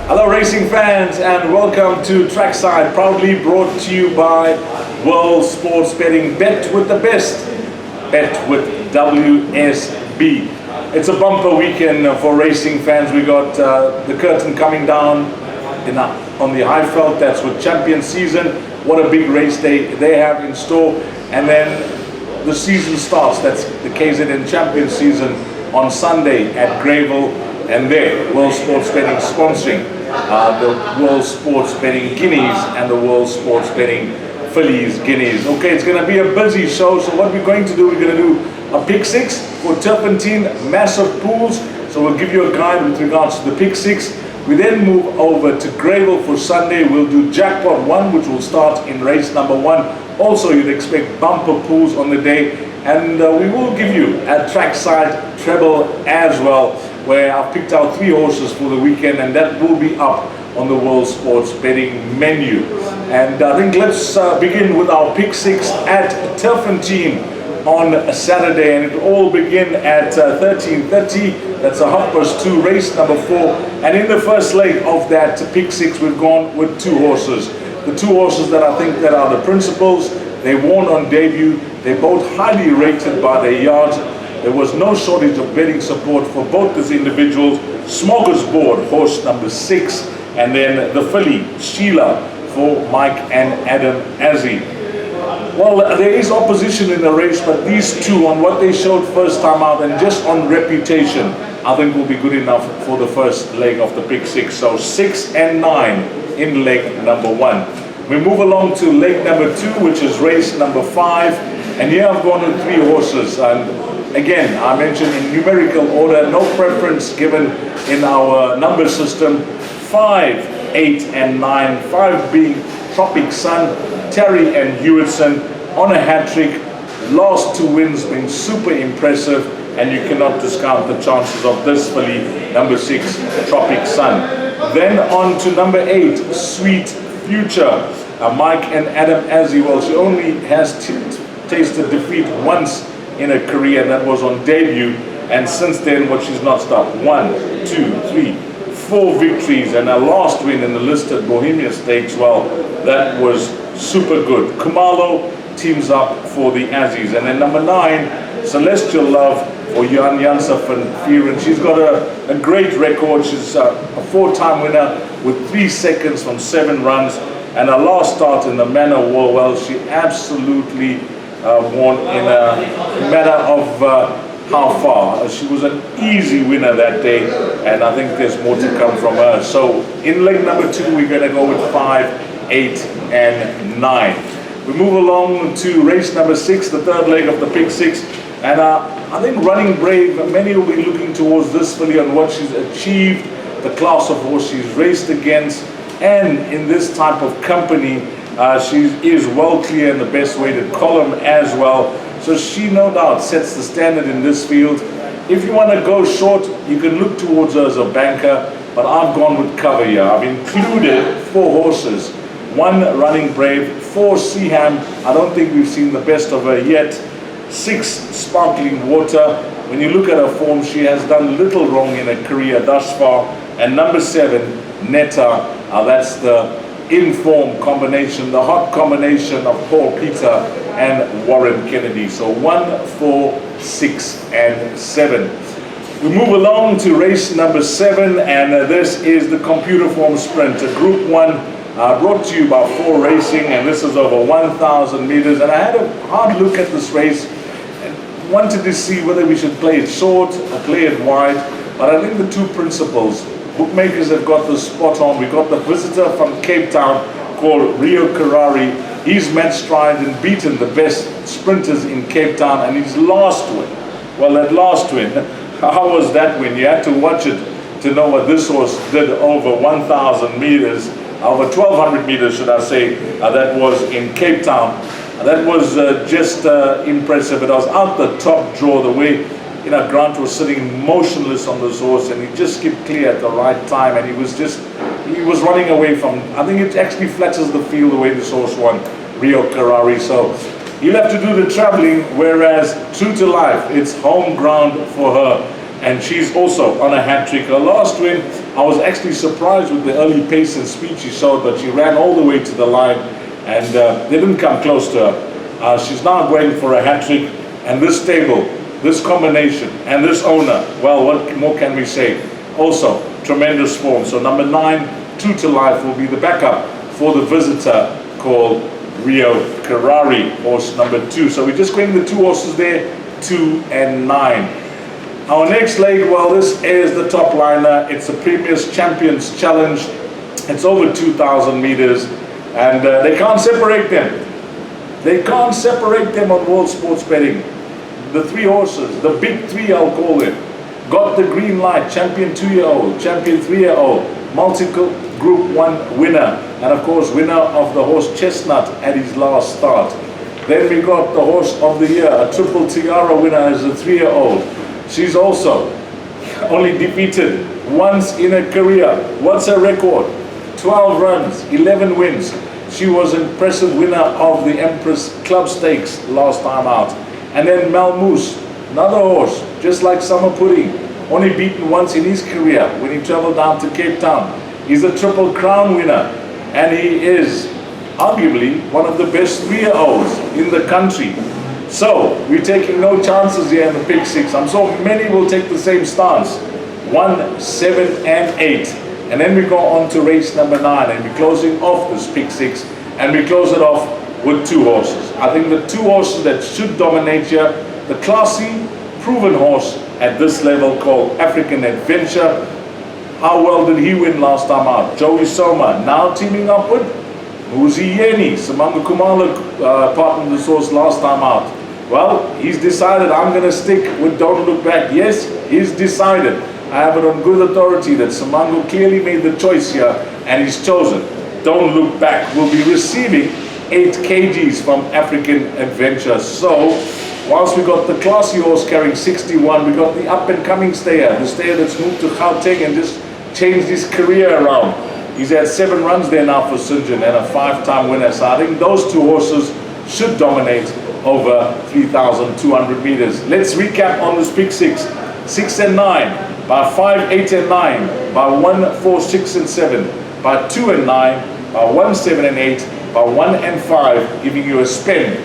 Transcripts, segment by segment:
Hello racing fans and welcome to Trackside, proudly brought to you by World Sports Betting. Bet with the best, bet with WSB. It's a bumper weekend for racing fans. We got the curtain coming down on the Highveld. That's with champion season. What a big race day they have in store. And then the season starts. That's the KZN champion season on Sunday at Greyville. And there, World Sports Betting sponsoring the World Sports Betting Guineas and the World Sports Betting Fillies Guineas. Okay, it's going to be a busy show. So what we're going to do, we're going to do a pick six for turpentine, massive pools. So we'll give you a guide with regards to the pick six. We then move over to Greyville for Sunday. We'll do jackpot one, which will start in race number one. Also, you'd expect bumper pools on the day. And we will give you a trackside treble as well, where I've picked out 3 horses for the weekend, and that will be up on the World Sports Betting menu. And I think let's begin with our pick six at Turpentine on a Saturday, and it will all begin at 13:30. That's a 2:30 race number 4. And in the first leg of that pick six, we've gone with 2 horses. The 2 horses that I think that are the principals. They won on debut. They're both highly rated by their yards. There was no shortage of betting support for both these individuals. Smorgasbord, horse number 6, and then the filly, Sheila, for Mike and Adam Azzi. Well, there is opposition in the race, but these 2, on what they showed first time out and just on reputation, I think will be good enough for the first leg of the pick six. So 6 and 9 in leg number 1. We move along to leg number 2, which is race number 5. And here I've gone with 3 horses. And again, I mentioned in numerical order, no preference given in our number system. 5, 8, and 9. 5 being Tropic Sun, Terry and Hewitson on a hat trick. Last 2 wins being super impressive, and you cannot discount the chances of this filly, number 6, Tropic Sun. Then on to number 8, Sweet Future. Mike and Adam Azzi, well, she only has tasted defeat once in her career, and that was on debut. And since then, what she's not stopped. 1, 2, 3, 4 victories, and her last win in the listed Bohemia Stakes, well, that was super good. Kumalo teams up for the Azzies. And then number 9, Celestial Love for Jan Jansa van Vieren. She's got a great record. She's a 4-time winner with 3 seconds from 7 runs. And her last start in the Manor War, well, she absolutely won in a matter of how far. She was an easy winner that day, and I think there's more to come from her. So in leg number 2, we're going to go with 5, 8, and 9. We move along to race number 6, the third leg of the pick six. And I think Running Brave, many will be looking towards this filly on what she's achieved, the class of horse she's raced against. And in this type of company, she is well clear in the best weighted column as well. So she no doubt sets the standard in this field. If you want to go short, you can look towards her as a banker, but I've gone with cover here. I've included 4 horses. 1 Running Brave, 4 Seaham. I don't think we've seen the best of her yet. 6 Sparkling Water. When you look at her form, she has done little wrong in her career thus far. And number 7, Netta. That's the in-form combination, the hot combination of Paul Peter and Warren Kennedy. So 1, 4, 6, and 7. We move along to race number 7, and this is the computer form sprint, a Group 1 brought to you by 4 Racing, and this is over 1,000 meters. And I had a hard look at this race and wanted to see whether we should play it short or play it wide. But I think the 2 principals, bookmakers have got the spot on. We've got the visitor from Cape Town called Rio Carrari. He's matched stride and beaten the best sprinters in Cape Town, and his last win, well, that last win, how was that win? You had to watch it to know what this horse did over 1,000 meters, over 1,200 meters, should I say, that was in Cape Town. That was just impressive. It was out the top draw, the way Grant was sitting motionless on this horse, and he just skipped clear at the right time, and he was running away from, I think it actually flatters the field the way this horse won, Rio Carrari. So he'll have to do the traveling, whereas true to life, it's home ground for her. and she's also on a hat-trick. Her last win, I was actually surprised with the early pace and speed she showed, but she ran all the way to the line, and they didn't come close to her. She's now going for a hat-trick, and this stable, this combination, and this owner, well, what more can we say? Also, tremendous form. So number 9, True to Life, will be the backup for the visitor called Rio Ferrari, horse number 2. So we're just going the 2 horses there, 2 and 9. Our next leg, well, this is the top liner. It's a Premier's Champions Challenge. It's over 2,000 meters, and they can't separate them. They can't separate them on World Sports Betting. The 3 horses, the big 3 I'll call them, got the green light. Champion 2-year-old, champion 3-year-old, multiple Group 1 winner, and of course winner of the horse Chestnut at his last start. Then we got the horse of the year, a Triple Tiara winner as a 3-year-old. She's also only defeated once in her career. What's her record? 12 runs, 11 wins. She was an impressive winner of the Empress Club Stakes last time out. And then Malmoose, another horse, just like Summer Pudding, only beaten once in his career when he traveled down to Cape Town. He's a Triple Crown winner, and he is arguably one of the best 3-year-olds in the country. So we're taking no chances here in the pick 6. I'm sure many will take the same stance. 1, 7, and 8. And then we go on to race number 9, and we're closing off this pick 6, and we close it off with 2 horses. I think the 2 horses that should dominate here, the classy, proven horse at this level called African Adventure. How well did he win last time out? Joey Soma, now teaming up with Muzi Yeni. Samanga Kumala partnered this horse last time out. Well, he's decided, I'm going to stick with Don't Look Back. Yes, he's decided. I have it on good authority that Samango clearly made the choice here, and he's chosen Don't Look Back. Will be receiving 8 kgs from African Adventure. So, whilst we got the classy horse carrying 61, we got the up-and-coming stayer, the stayer that's moved to Gauteng and just changed his career around. He's had 7 runs there now for St. John and a 5-time winner. So I think those 2 horses should dominate over 3,200 meters. Let's recap on this pick 6. 6 and 9, by 5, 8 and 9, by 1, 4, 6 and 7, by 2 and 9, by 1, 7 and 8, by 1 and 5, giving you a spend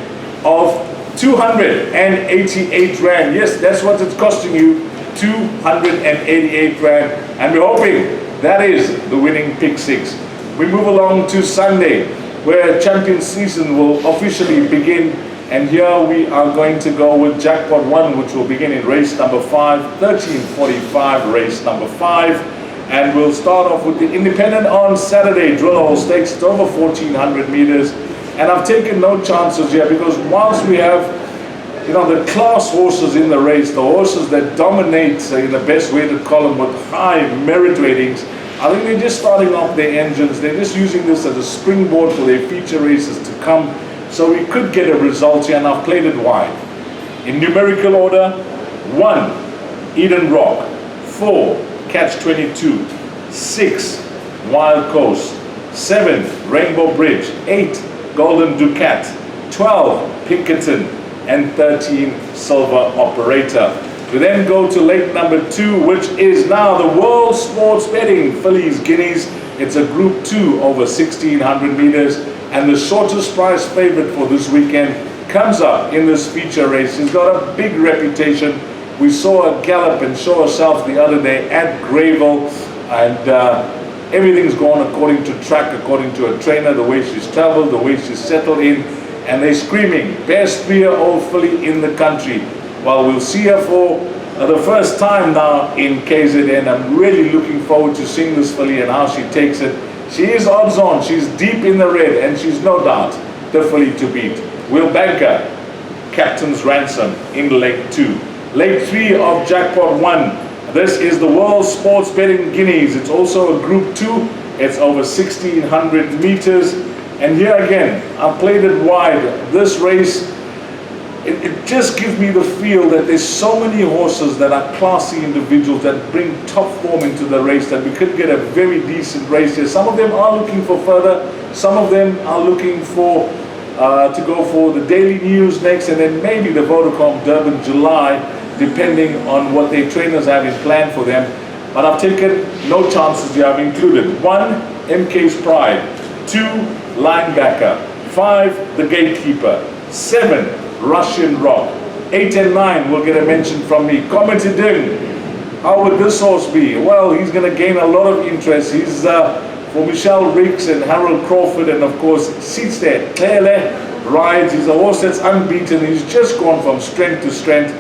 of 288 Rand. Yes, that's what it's costing you, 288 Rand. And we're hoping that is the winning pick 6. We move along to Sunday, where champion season will officially begin. And here we are going to go with Jackpot 1, which will begin in race number 5, 13:45, race number 5. And we'll start off with the Independent on Saturday, Drill Hole Stakes. It's over 1,400 meters. And I've taken no chances here because whilst we have, you know, the class horses in the race, the horses that dominate in the best weighted column with high merit ratings, I think they're just starting off their engines. They're just using this as a springboard for their feature races to come. So we could get a result here, and I've played it wide. In numerical order, 1, Eden Rock, 4, Catch 22, 6, Wild Coast, 7, Rainbow Bridge, 8, Golden Ducat, 12, Pinkerton, and 13, Silver Operator. We then go to lake number 2, which is now the World Sports Betting Fillies Guineas. It's a Group 2 over 1,600 meters, and the shortest price favorite for this weekend comes up in this feature race. He's got a big reputation. We saw her gallop and show herself the other day at Greyville, and everything's gone according to track, according to a trainer, the way she's traveled, the way she's settled in, and they're screaming, best 3-year-old filly in the country. Well, we'll see her for the first time now in KZN. I'm really looking forward to seeing this filly and how she takes it. She is odds on, she's deep in the red, and she's no doubt the filly to beat. We'll bank her, Captain's Ransom, in Lake 2. Lake 3 of Jackpot 1. This is the World Sports Betting Guineas. It's also a Group 2. It's over 1,600 meters. And here again, I played it wide. This race, it just gives me the feel that there's so many horses that are classy individuals that bring top form into the race that we could get a very decent race here. Some of them are looking for further. Some of them are looking for to go for the Daily News next, and then maybe the Vodacom Durban July. depending on what their trainers have in plan for them. But I've taken no chances here. I've included 1, MK's Pride, 2, Linebacker, 5, the Gatekeeper, 7, Russian Rock, 8 and 9 will get a mention from me. Commented in, how would this horse be? Well, he's going to gain a lot of interest. He's for Michelle Riggs and Harold Crawford, and of course, sits there. Clearly rides. He's a horse that's unbeaten. He's just gone from strength to strength.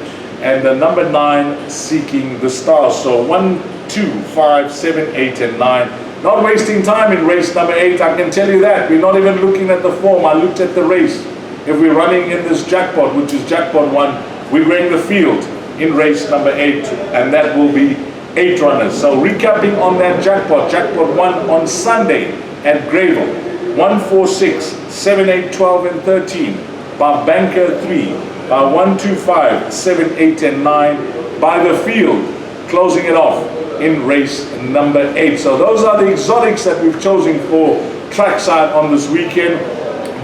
And number 9 seeking the stars. So 1, 2, 5, 7, 8, and 9. Not wasting time in race number 8, I can tell you that. We're not even looking at the form. I looked at the race. If we're running in this jackpot, which is jackpot 1, we're going the field in race number 8, and that will be 8 runners. So recapping on that jackpot, jackpot 1 on Sunday at Greyville, 1, 4, 6, 7, 8, 12, and 13. By Banker 3, by 1, 2, 5, 7, 8, and 9. By the field, closing it off in race number 8. So those are the exotics that we've chosen for Trackside on this weekend.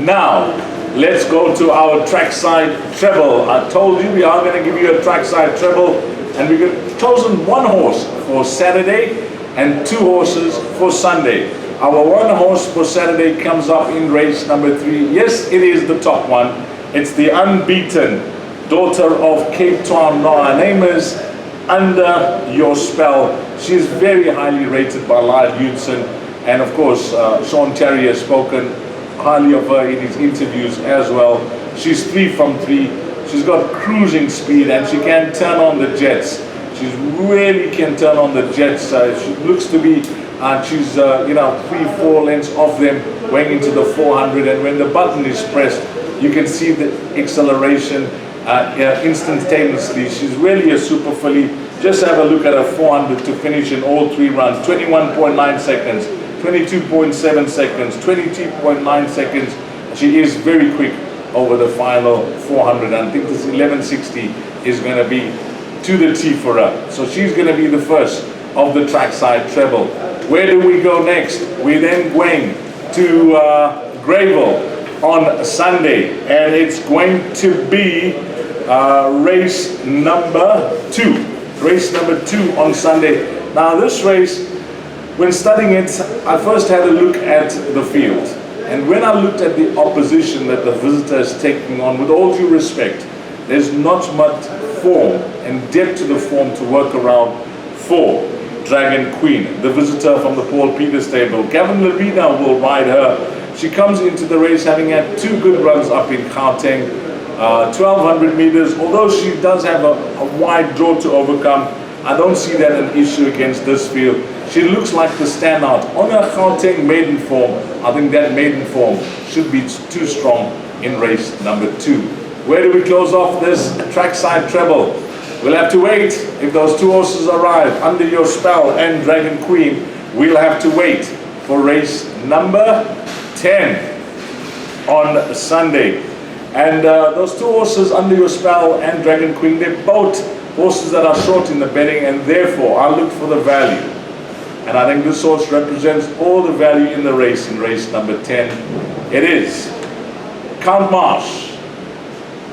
Now, let's go to our Trackside treble. I told you we are going to give you a Trackside treble, and we've chosen 1 horse for Saturday and 2 horses for Sunday. Our 1 horse for Saturday comes up in race number 3. Yes, it is the top one. It's the unbeaten daughter of Cape Town. Now, her name is Under Your Spell. She's very highly rated by Lyle Hudson, and of course Sean Terry has spoken highly of her in his interviews as well. She's 3 from 3. She's got cruising speed, and she can turn on the jets. She really can turn on the jets. She looks to be, she's 3-4 lengths off them going into the 400, and when the button is pressed, you can see the acceleration instantaneously. She's really a super filly. Just have a look at her 400 to finish in all 3 runs. 21.9 seconds, 22.7 seconds, 22.9 seconds. She is very quick over the final 400. I think this 1160 is going to be to the T for her. So she's going to be the first of the Trackside treble. Where do we go next? We're then going to Greyville on Sunday, and it's going to be race number 2. Race number 2 on Sunday. Now this race, when studying it, I first had a look at the field, and when I looked at the opposition that the visitor is taking on, with all due respect, there's not much form and depth to the form to work around for Dragon Queen, the visitor from the Paul Peters stable. Gavin Larina will ride her. She comes into the race having had 2 good runs up in Gauteng, 1200 meters. Although she does have a wide draw to overcome, I don't see that an issue against this field. She looks like the standout. On her Gauteng maiden form, I think that maiden form should be too strong in race number 2. Where do we close off this Trackside treble? We'll have to wait. If those 2 horses arrive, Under Your Spell and Dragon Queen, we'll have to wait for race number 10 on Sunday. And those 2 horses, Under Your Spell and Dragon Queen, they're both horses that are short in the betting, and therefore I look for the value. And I think this horse represents all the value in the race in race number 10. It is Count Marsh.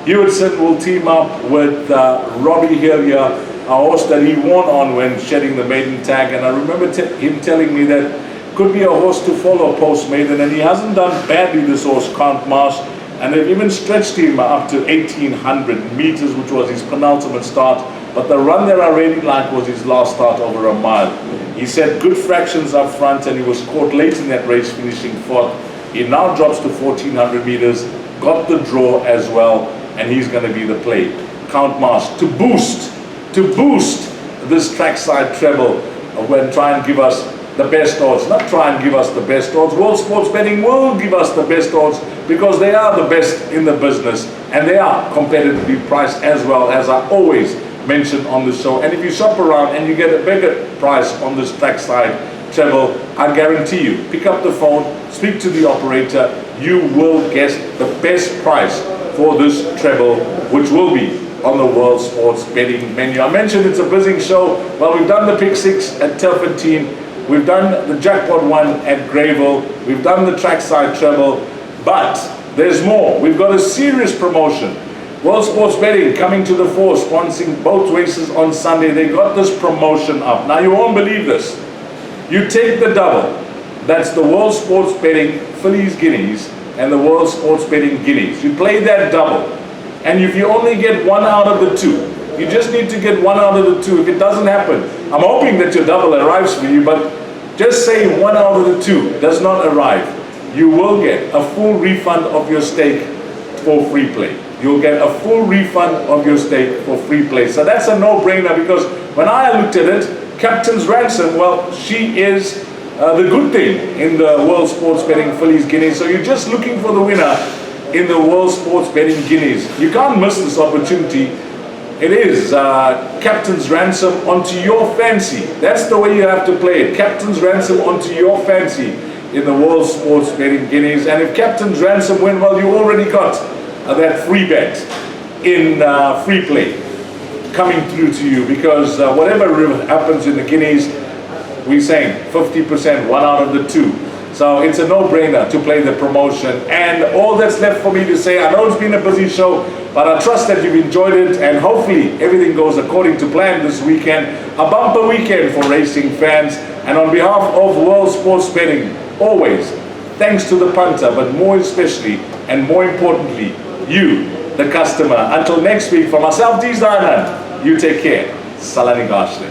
Hewitson will team up with Robbie Hillier, a horse that he won on when shedding the maiden tag. And I remember him telling me that could be a horse to follow post-maiden, and he hasn't done badly, this horse, Count Marsh. And they've even stretched him up to 1800 meters, which was his penultimate start. But the run that I really liked was his last start over a mile. He set good fractions up front, and he was caught late in that race, finishing 4th. He now drops to 1400 meters, got the draw as well, and he's going to be the play. Count Marsh to boost this Trackside treble, when try and give us the best odds. Not try and give us the best odds. World Sports Betting will give us the best odds, because they are the best in the business, and they are competitively priced as well, as I always mention on the show. And if you shop around and you get a bigger price on this Trackside treble, I guarantee you, pick up the phone, speak to the operator, you will get the best price for this treble, which will be on the World Sports Betting menu. I mentioned it's a busy show. Well, we've done the Pick 6 at Turpentine, we've done the Jackpot 1 at Greyville, we've done the Trackside treble, but there's more. We've got a serious promotion World Sports Betting coming to the fore, sponsoring both races on Sunday. They got this promotion up. Now you won't believe this. You take the double. That's the World Sports Betting Fillies Guineas and the World Sports Betting Guineas. You play that double. And if you only get one out of the two, you just need to get one out of the two. If it doesn't happen, I'm hoping that your double arrives for you, but just say one out of the two does not arrive. You will get a full refund of your stake for free play. You'll get a full refund of your stake for free play. So that's a no-brainer, because when I looked at it, Captain's Ransom, well, she is the good thing in the World Sports Betting Fillies Guineas. So you're just looking for the winner in the World Sports Betting Guineas. You can't miss this opportunity. It is Captain's Ransom onto your fancy. That's the way you have to play it. Captain's Ransom onto your fancy in the World Sports Betting Guineas. And if Captain's Ransom win, well, you already got that free bet in free play coming through to you, because whatever happens in the Guineas, we're saying 50%, one out of the two. So it's a no-brainer to play the promotion. And all that's left for me to say, I know it's been a busy show, but I trust that you've enjoyed it, and hopefully everything goes according to plan this weekend. A bumper weekend for racing fans. And on behalf of World Sports Betting, always thanks to the punter, but more especially and more importantly, you, the customer. Until next week, for myself, Deez Dayanand, you take care. Salani Gashne.